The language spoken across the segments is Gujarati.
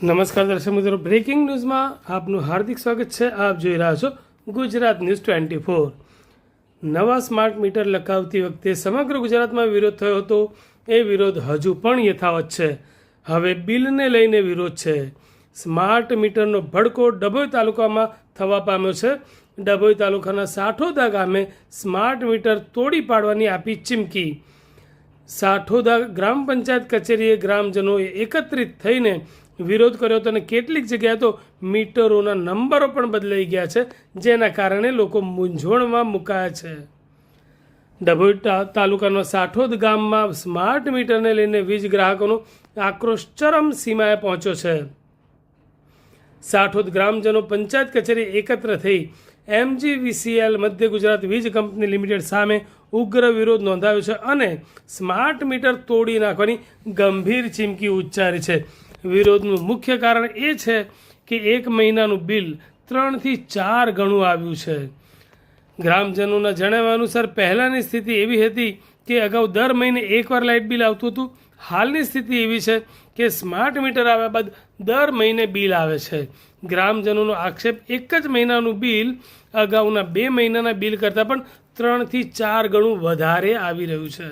નમસ્કાર દર્શક મિત્રો, બ્રેકિંગ ન્યૂઝમાં આપનું હાર્દિક સ્વાગત છે. આપ જોઈ રહ્યા છો ગુજરાત ન્યૂઝ 24. નવા સ્માર્ટ મીટર લગાવતી વખતે સમગ્ર ગુજરાતમાં વિરોધ થયો હતો. એ વિરોધ હજુ પણ યથાવત છે. હવે બિલને લઈને વિરોધ છે. સ્માર્ટ મીટરનો ભડકો ડભોઈ તાલુકામાં થવા પામ્યો છે. ડભોઈ તાલુકાના સાઠોદા ગામે સ્માર્ટ મીટર તોડી પાડવાની આપી ચીમકી. સાઠોદા ગ્રામ પંચાયત કચેરીએ ગ્રામજનોએ એકત્રિત થઈને વિરોધ કર્યો હતો અને કેટલીક જગ્યાએ તો મીટરોના નંબરો પણ બદલાઈ ગયા છે, જેના કારણે લોકો મૂંઝવણમાં મુકાયા છે. ડભોઈ તાલુકાના સાઠોદ ગામમાં સ્માર્ટ મીટરને લઈને વીજ ગ્રાહકોનો આક્રોશ ચરમ સીમાએ પહોંચ્યો છે. સાઠોદ ગ્રામજનો પંચાયત કચેરી એકત્ર થઈ MGVCL મધ્ય ગુજરાત વીજ કંપની લિમિટેડ સામે ઉગ્ર વિરોધ નોંધાવ્યો છે અને સ્માર્ટ મીટર તોડી નાખવાની ગંભીર ચીમકી ઉચ્ચારી છે. વિરોધનું મુખ્ય કારણ એ છે કે 1 મહિનાનું બિલ 3 થી 4 ગણું આવ્યું છે. ગ્રામજનોના જણાવ્યા અનુસાર પહેલાંની સ્થિતિ એવી હતી કે અગાઉ દર મહિને એકવાર લાઇટ બિલ આવતું હતું. હાલની સ્થિતિ એવી છે કે સ્માર્ટ મીટર આવ્યા બાદ દર મહિને બિલ આવે છે. ગ્રામજનોનો આક્ષેપ 1 જ મહિનાનું બિલ અગાઉના 2 મહિનાના બિલ કરતાં પણ 3 થી 4 ગણું વધારે આવી રહ્યું છે.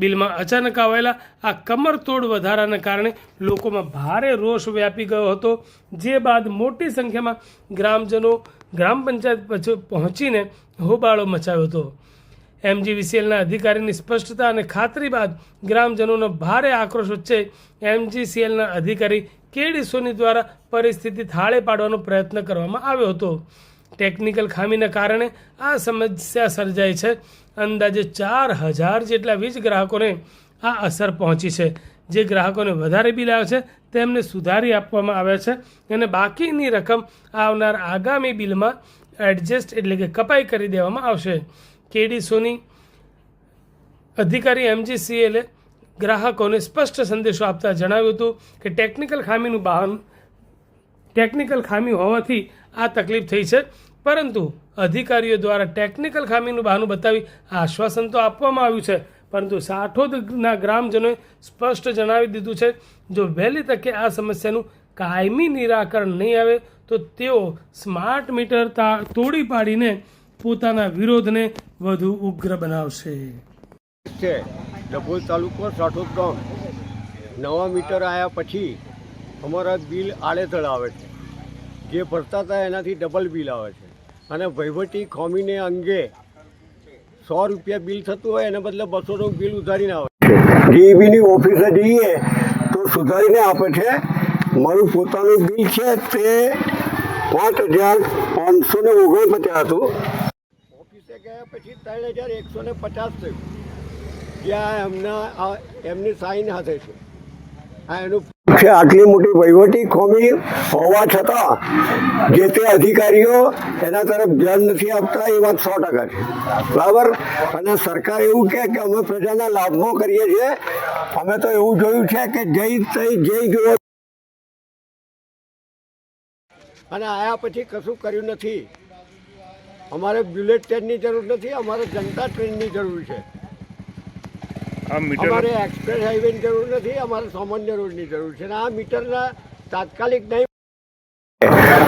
બિલમાં અચાનક આવેલા આ કમરતોડ વધારાના કારણે લોકોમાં ભારે રોષ વ્યાપી ગયો હતો, જે બાદ મોટી સંખ્યામાં ગ્રામજનો ગ્રામ પંચાયત પહોંચીને હોબાળો મચાવ્યો હતો. MGVCLના અધિકારીની સ્પષ્ટતા અને ખાતરી બાદ ગ્રામજનોનો ભારે આક્રોશ વચ્ચે MGVCLના અધિકારી KD સોની દ્વારા પરિસ્થિતિ થાળે પાડવાનો પ્રયત્ન કરવામાં આવ્યો હતો. ટેકનિકલ ખામીના કારણે આ સમસ્યા સર્જાઈ છે. અંદાજે 4000 જેટલા વીજ ગ્રાહકોને આ અસર પહોંચી છે. જે ગ્રાહકોને વધારે બિલ આવે છે તેમને સુધારી આપવામાં આવ્યા છે અને બાકીની રકમ આવનાર આગામી બિલમાં એડજસ્ટ એટલે કે કપાઈ કરી દેવામાં આવશે. KD સોની અધિકારી MGVCL ગ્રાહકોને સ્પષ્ટ સંદેશો આપતા જણાવ્યું હતું કે ટેકનિકલ ખામી હોવાથી આ તકલીફ થઈ છે, પરંતુ અધિકારીઓ દ્વારા ટેકનિકલ ખામીનું બહાનું બતાવી આશ્વાસન તો આપવામાં આવ્યું છે, પરંતુ સાઠોદના ગ્રામજનોએ સ્પષ્ટ જણાવી દીધું છે જો વહેલી તકે આ સમસ્યાનું કાયમી નિરાકરણ નહીં આવે તો તેઓ સ્માર્ટ મીટર તોડી પાડીને પોતાના વિરોધને વધુ ઉગ્ર બનાવશે. ડભોઈ તાલુકો સાઠોદ ગામ નવા મીટર આવ્યા પછી અમારા બિલ આડેધડ આવે છે. જે ભરતા હતા એનાથી ડબલ બિલ આવે છે અને વહીવટી ખામીને અંગે 100 રૂપિયા બિલ થતું હોય એને બદલે 200નું બિલ ઉધારીને આવે છે. DEBની ઓફિસે જઈએ તો સુધારીને આપે છે. મારું પોતાનું બિલ છે તે 5549 હતું. ઓફિસે ગયા પછી 3150 થયું. ત્યાં એમની સાઈન હાથે છે. આ એનું આટલી મોટી વહીવટી ખામી હોવા છતાં જે તે અધિકારીઓ એના તરફ ધ્યાન નથી આપતા, એ વાત 100% છે. બરાબર. અને સરકાર એવું કહે કે અમે પ્રજાના લાભમાં કરીએ છીએ. અમે તો એવું જોયું છે કે જઈ જોયો અને આયા પછી કશું કર્યું નથી. અમારે બુલેટ ટ્રેનની જરૂર નથી, અમારે જનતા ટ્રેનની જરૂર છે. અમારે એક્સપ્રેસ હાઈવેની જરૂર નથી, અમારે સામાન્ય રોડની જરૂર છે. આ મીટરના તાત્કાલિક નહીં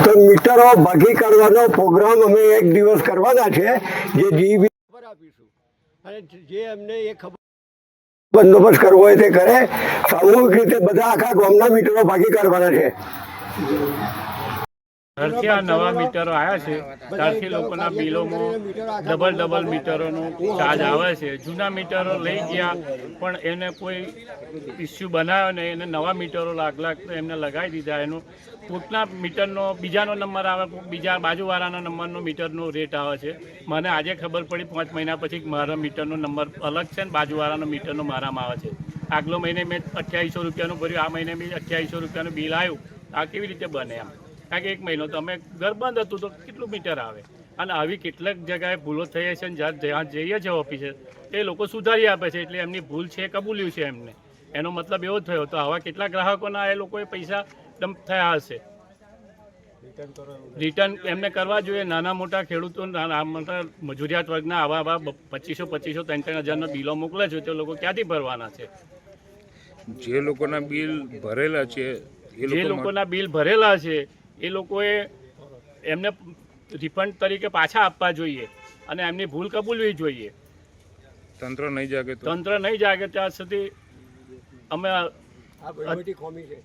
તો મીટરો ભાગી કાઢવાનો પ્રોગ્રામ અમે 1 દિવસ કરવાના છે, જે DEB ખબર આપીશું અને જે એમને એ ખબર બંદોબસ્ત કરવો હોય તે કરે. સામૂહિક રીતે બધા આખા ગામના મીટરો ભાગી કાઢવાના છે. ત્યારથી આ નવા મીટરો આવ્યા છે ત્યારથી લોકોના બિલોમાં ડબલ મીટરોનો ચાર્જ આવે છે. જૂના મીટરો લઈ ગયા પણ એને કોઈ ઇસ્યુ બનાવ્યો ને એને નવા મીટરો લાખ એમને લગાવી દીધા. એનું પોતના મીટરનો બીજાનો નંબર આવે, બીજા બાજુવાળાના નંબરનો મીટરનો રેટ આવે છે. મને આજે ખબર પડી 5 મહિના પછી મારા મીટરનો નંબર અલગ છે ને બાજુવાળાનો મીટરનો મારામાં આવે છે. આગલો મહિને મેં 2800 રૂપિયાનું ભર્યું, આ મહિને મેં 2800 રૂપિયાનું બિલ આવ્યું. આ કેવી રીતે બને એમ? કારણ કે 1 મહિનો તો અમે ઘર બંધ હતું તો કેટલું મીટર આવે. અને આવી કેટલાક જગ્યાએ ભૂલો થઈ છે. જ્યાં જઈએ છીએ ઓફિસે એ લોકો સુધારી આપે છે, એટલે એમની ભૂલ છે કબૂલ્યું છે એમને. એનો મતલબ એવો થયો. તો આવા કેટલા ગ્રાહકોના એ લોકોએ પૈસા ડમ્પ થયા હશે. રિટર્ન એમને કરવા જોઈએ. નાના મોટા ખેડૂતો, નાના મોટા મજૂરિયાત વર્ગના આવા 2500 3,000 બિલો મોકલે છે, તે લોકો ક્યાંથી ભરવાના છે? જે લોકોના બિલ ભરેલા છે જે લોકોના બિલ ભરેલા છે એ લોકોએ એમને રિફંડ તરીકે પાછા આપવા જોઈએ અને એમની ભૂલ કબૂલવી જોઈએ. તંત્ર નહીં જાગે તંત્ર નહીં જાગે ત્યાં સુધી અમે આ વહીવટી ખામી છે.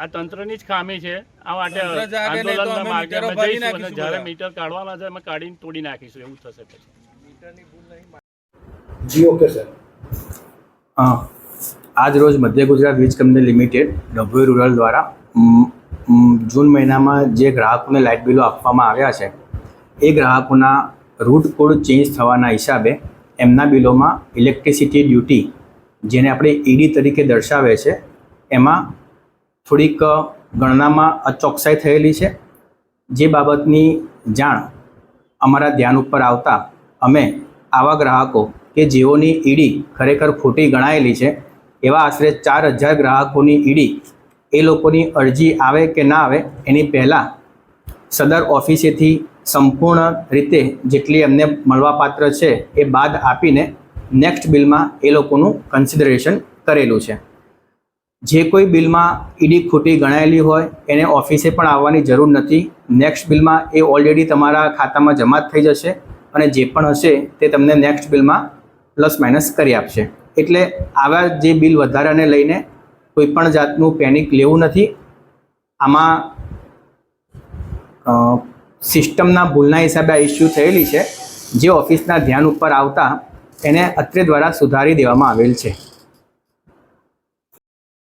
આ તંત્રની જ ખામી છે. આ માટે તંત્ર જાગે નહીં તો આંદોલનના અમે માર્ગે મીટરો અમે ભરી જઈશું અને નાખીશું જ્યારે બધા. મીટર કાઢવાના છે અમે કાઢીને તોડી નાખીશું. એવું થશે પછી. જી ઓકે સર. આજ રોજ મધ્ય ગુજરાત વીજ કંપની લિમિટેડ ડભોઈ રૂરલ દ્વારા જૂન મહિનામાં જે ગ્રાહકોને લાઇટ બિલો આપવામાં આવ્યા છે એ ગ્રાહકોના રૂટ કોડ ચેન્જ થવાના હિસાબે એમના બિલોમાં ઇલેક્ટ્રિસિટી ડ્યુટી જેને આપણે ઈડી તરીકે દર્શાવે છે એમાં થોડીક ગણનામાં અચોકસાઈ થયેલી છે. જે બાબતની જાણ અમારા ધ્યાન ઉપર આવતા અમે આવા ગ્રાહકો કે જેઓની ઈડી ખરેખર ખોટી ગણાયેલી છે એવા આશરે 4000 ગ્રાહકોની ઈડી એ લોકોની અરજી આવે કે ના આવે એની પહેલાં સદર ઓફિસેથી સંપૂર્ણ રીતે જેટલી એમને મળવાપાત્ર છે એ બાદ આપીને નેક્સ્ટ બિલમાં એ લોકોનું કન્સિડરેશન કરેલું છે. જે કોઈ બિલમાં ઈડી ખોટી ગણાયેલી હોય એને ઓફિસે પણ આવવાની જરૂર નથી. નેક્સ્ટ બિલમાં એ ઓલરેડી તમારા ખાતામાં જમા થઈ જશે અને જે પણ હશે તે તમને નેક્સ્ટ બિલમાં પ્લસ માઇનસ કરી આપશે. એટલે આવા જે બિલ વધારાને લઈને કોઈપણ જાતનું પેનિક લેવું નથી. આમાં સિસ્ટમના ભૂલના હિસાબે આ ઇસ્યુ થયેલી છે જે ઓફિસના ધ્યાન ઉપર આવતા એને અત્રે દ્વારા સુધારી દેવામાં આવેલ છે.